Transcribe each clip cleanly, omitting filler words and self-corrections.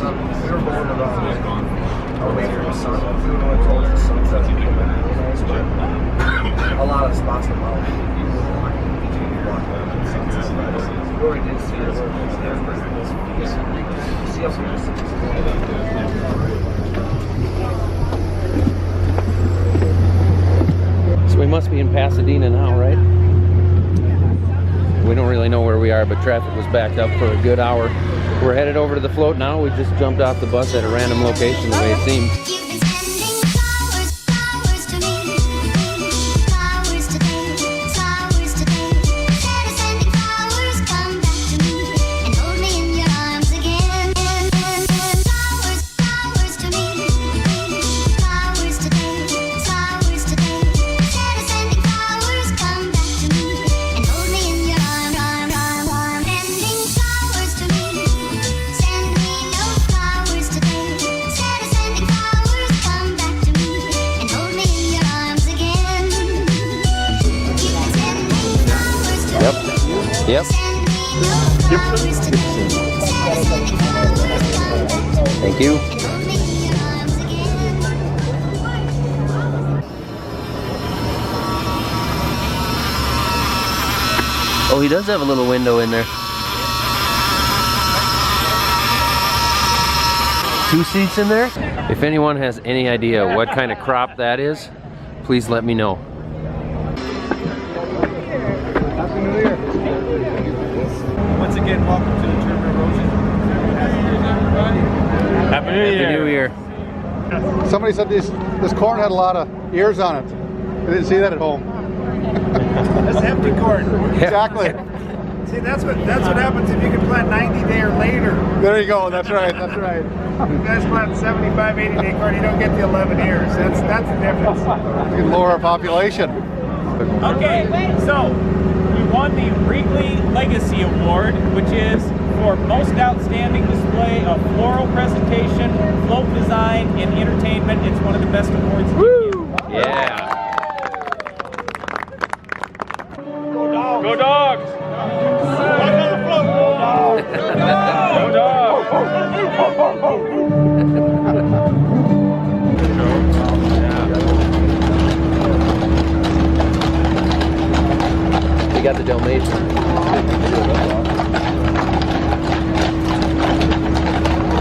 We were born around away from the sun. We were only told the sunset to go back. A lot of spots in the mountain. We already did see it. See us in So we must be in Pasadena now, right? We don't really know where we are, but traffic was backed up for a good hour. We're headed over to the float now. We just jumped off the bus at a random location, the way it seemed. Yep. Thank you. Oh, he does have a little window in there. 2 seats in there. If anyone has any idea what kind of crop that is, please let me know. Happy New Year. Once again, welcome to the Terminal Roses. Happy New Year. Happy New Year. Somebody said this corn had a lot of ears on it. I didn't see that at home. That's Hefty corn. Exactly. See, that's what happens if you can plant 90-day or later. There you go. That's right. That's right. You guys plant 75, 80-day corn, you don't get the 11 ears. That's the difference. You can lower our population. Okay, so we won the Wrigley Legacy Award, which is for most outstanding display of floral presentation, float design, and entertainment. It's one of the best awards. Woo! Yeah. Go dogs! Go We got the Dalmatian.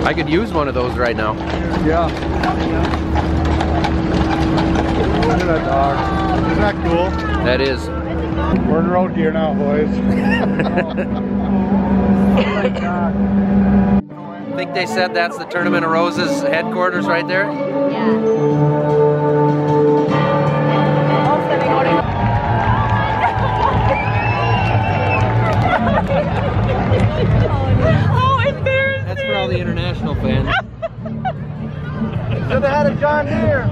I could use one of those right now. Yeah. Look at that dog. Isn't that cool? That is. We're in road gear now, boys. Oh my God. I think they said that's the Tournament of Roses headquarters right there. Oh, embarrassing! That's for all the international fans. Should have had a John Deere.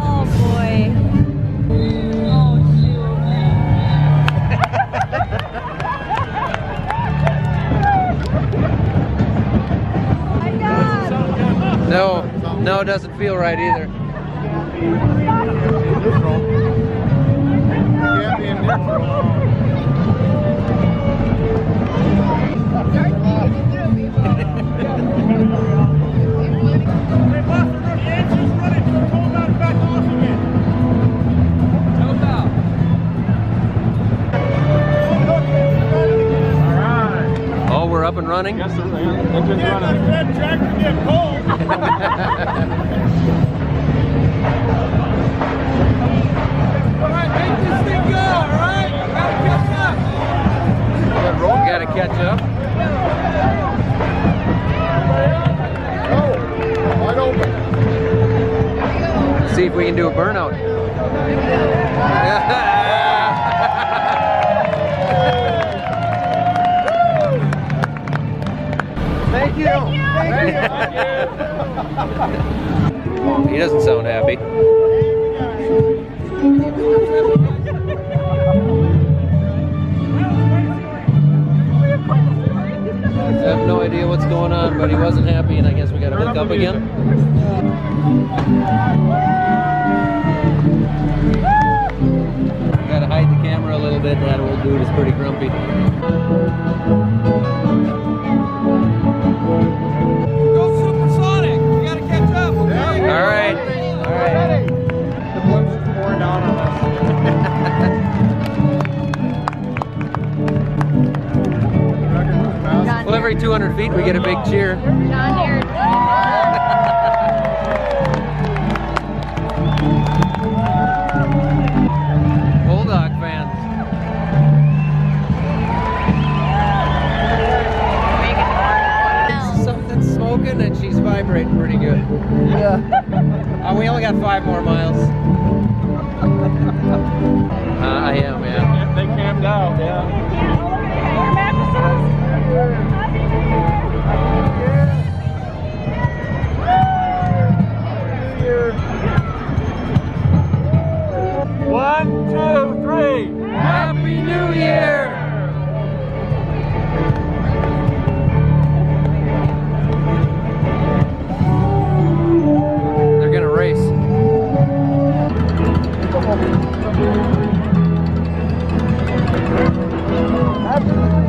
Oh boy. Oh shoot. Oh my God. No, it doesn't feel right either. Yeah, being neutral. Oh, we're up and running? Yes, sir. Engine's running. That tractor get cold. All right, make this thing go, all right? Gotta catch up. We gotta catch up. Oh, wide open. See if we can do a burnout. Thank you. Thank you. He doesn't sound happy. I have no idea what's going on, but he wasn't happy, and I guess we gotta hook up again. Gotta hide the camera a little bit. That old dude is pretty grumpy. Well, every 200 feet we get a big cheer. John Deere. Bulldog fans. Something's smoking and she's vibrating pretty good. Yeah. We only got 5 more miles. I am, yeah. They camped out, yeah. One, two, three. Happy New Year! They're gonna race.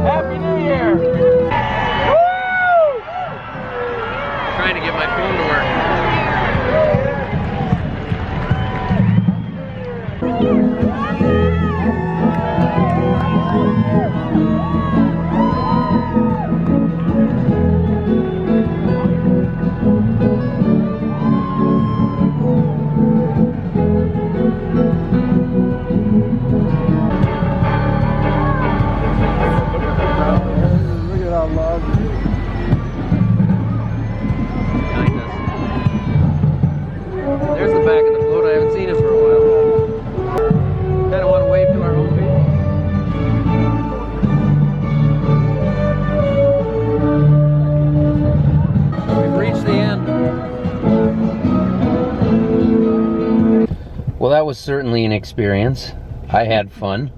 Happy New Year. Trying to get my phone to work. Look at how loud. Behind us. There's the back of the float. I haven't seen it for a while. Kind of want to wave to our home people. We've reached the end. Well, that was certainly an experience. I had fun.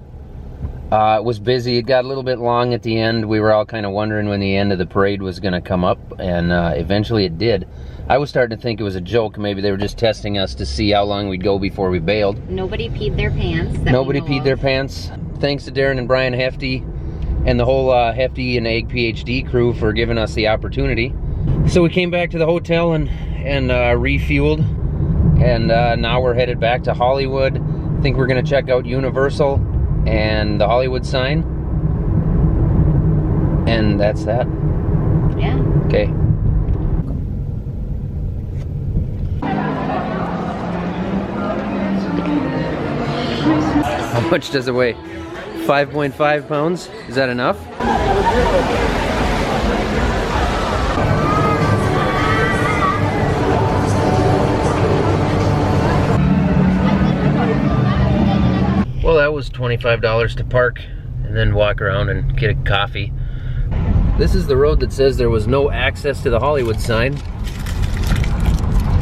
It was busy. It got a little bit long at the end. We were all kind of wondering when the end of the parade was going to come up, and eventually it did. I was starting to think it was a joke. Maybe they were just testing us to see how long we'd go before we bailed. Nobody peed their pants. Nobody peed their pants. Thanks to Darren and Brian Hefty and the whole Hefty and AgPhd crew for giving us the opportunity. So we came back to the hotel and refueled, and now we're headed back to Hollywood. I think we're going to check out Universal and the Hollywood sign, and that's that. Yeah. Okay. How much does it weigh? 5.5 pounds? Is that enough? Well, that was $25 to park and then walk around and get a coffee. This is the road that says there was no access to the Hollywood sign.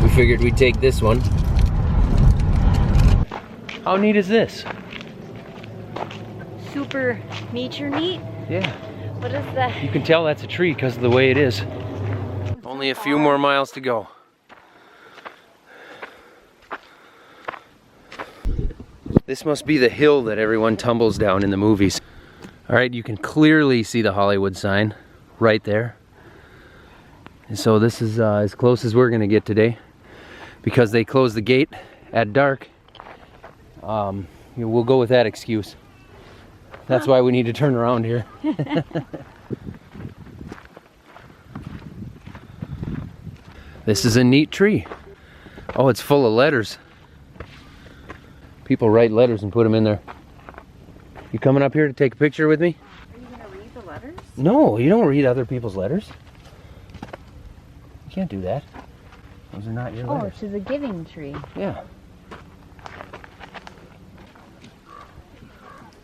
We figured we'd take this one. How neat is this? Super nature neat. Yeah. What is that? You can tell that's a tree because of the way it is. Only a few more miles to go. This must be the hill that everyone tumbles down in the movies. All right, you can clearly see the Hollywood sign right there. And so this is as close as we're gonna get today because they close the gate at dark. We'll go with that excuse. That's why we need to turn around here. This is a neat tree. Oh, it's full of letters. People write letters and put them in there. You coming up here to take a picture with me? Are you gonna read the letters? No, you don't read other people's letters. You can't do that. Those are not your Oh, letters. she's a giving tree. Yeah.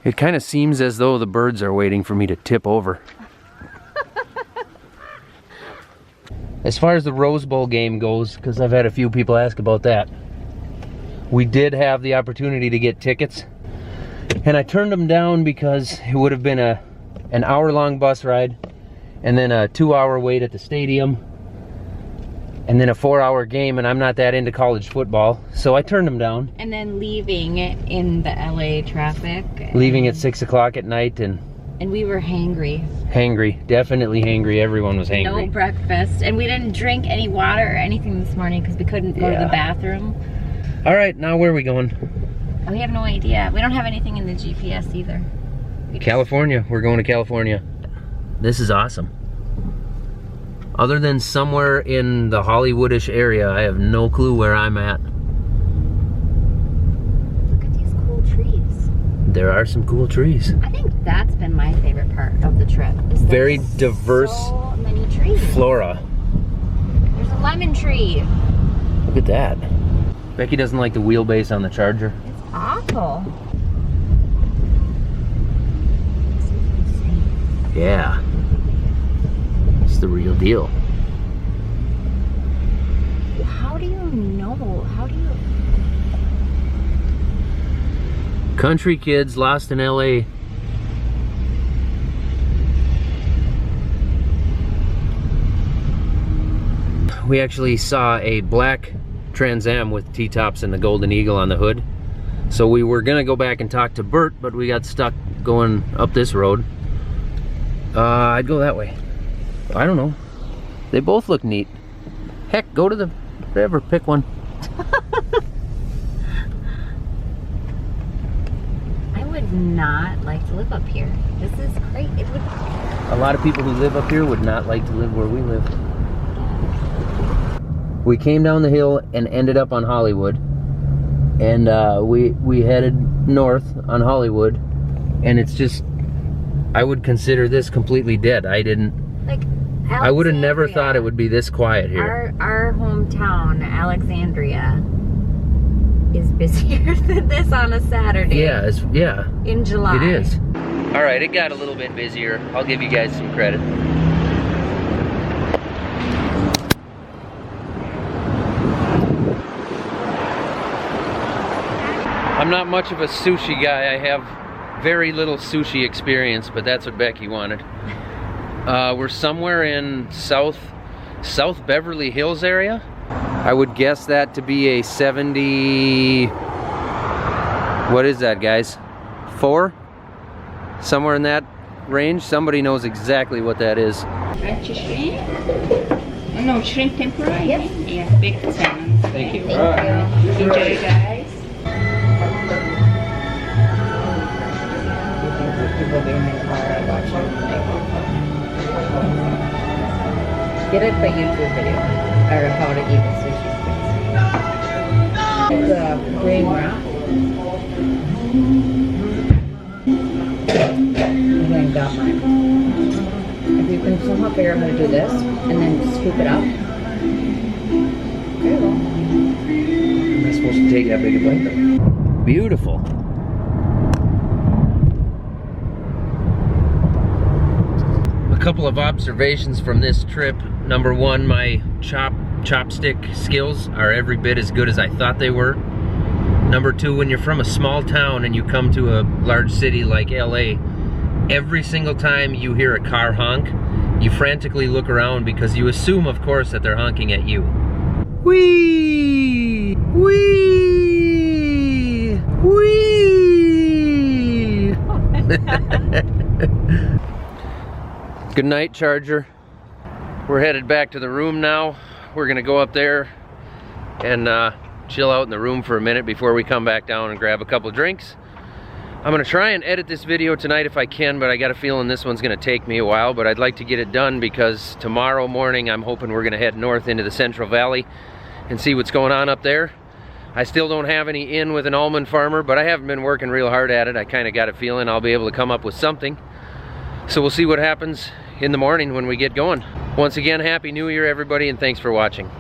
It kind of seems as though the birds are waiting for me to tip over. As far as the Rose Bowl game goes, because I've had a few people ask about that, we did have the opportunity to get tickets, and I turned them down because it would have been an hour-long bus ride, and then a 2-hour wait at the stadium, and then a 4-hour game, and I'm not that into college football, so I turned them down. And then leaving in the LA traffic. Leaving at 6 o'clock at night, and we were hangry. Hangry, definitely hangry. Everyone was hangry. No breakfast, and we didn't drink any water or anything this morning because we couldn't go to the bathroom. All right, now where are we going? We have no idea. We don't have anything in the GPS either. California. We're going to California. This is awesome. Other than somewhere in the Hollywoodish area, I have no clue where I'm at. Look at these cool trees. There are some cool trees. I think that's been my favorite part of the trip. Is Very there's diverse so many trees. flora. There's a lemon tree. Look at that. Becky doesn't like the wheelbase on the Charger. It's awful. Yeah. It's the real deal. How do you know? How do you... Country kids lost in LA. We actually saw a black Trans Am with T-tops and the Golden Eagle on the hood. So we were gonna go back and talk to Bert, but we got stuck going up this road. I'd go that way. I don't know. They both look neat. Heck, go to the, whatever, pick one. I would not like to live up here. This is great. It would... A lot of people who live up here would not like to live where we live. We came down the hill and ended up on Hollywood. And we headed north on Hollywood. And it's just, I would consider this completely dead. I didn't, Like, I would have never thought it would be this quiet here. Our hometown, Alexandria, is busier than this on a Saturday. Yeah, yeah. In July. It is. All right, it got a little bit busier. I'll give you guys some credit. I'm not much of a sushi guy. I have very little sushi experience, but that's what Becky wanted. We're somewhere in South Beverly Hills area. I would guess that to be a 70, what is that, guys? 4? Somewhere in that range. Somebody knows exactly what that is. Fresh shrimp? Oh, no, shrimp tempura? Yep. Yeah, baked salmon. Thank you. Thank you. Enjoy, guys. Get it by YouTube video. Or how to eat the sushi. It's a green wrap. I got mine. If you can somehow figure out how to do this and then scoop it up. Very well. Am I supposed to take that big a bite though? Beautiful. A couple of observations from this trip. Number one, my chopstick skills are every bit as good as I thought they were. Number two, when you're from a small town and you come to a large city like LA, every single time you hear a car honk, you frantically look around because you assume, of course, that they're honking at you. Whee! Whee! Whee! Good night, Charger. We're headed back to the room now. We're gonna go up there and chill out in the room for a minute before we come back down and grab a couple drinks. I'm gonna try and edit this video tonight if I can, but I got a feeling this one's gonna take me a while, but I'd like to get it done because tomorrow morning I'm hoping we're gonna head north into the Central Valley and see what's going on up there. I still don't have any in with an almond farmer, but I haven't been working real hard at it. I kind of got a feeling I'll be able to come up with something. So we'll see what happens in the morning when we get going. Once again, Happy New Year, everybody, and thanks for watching.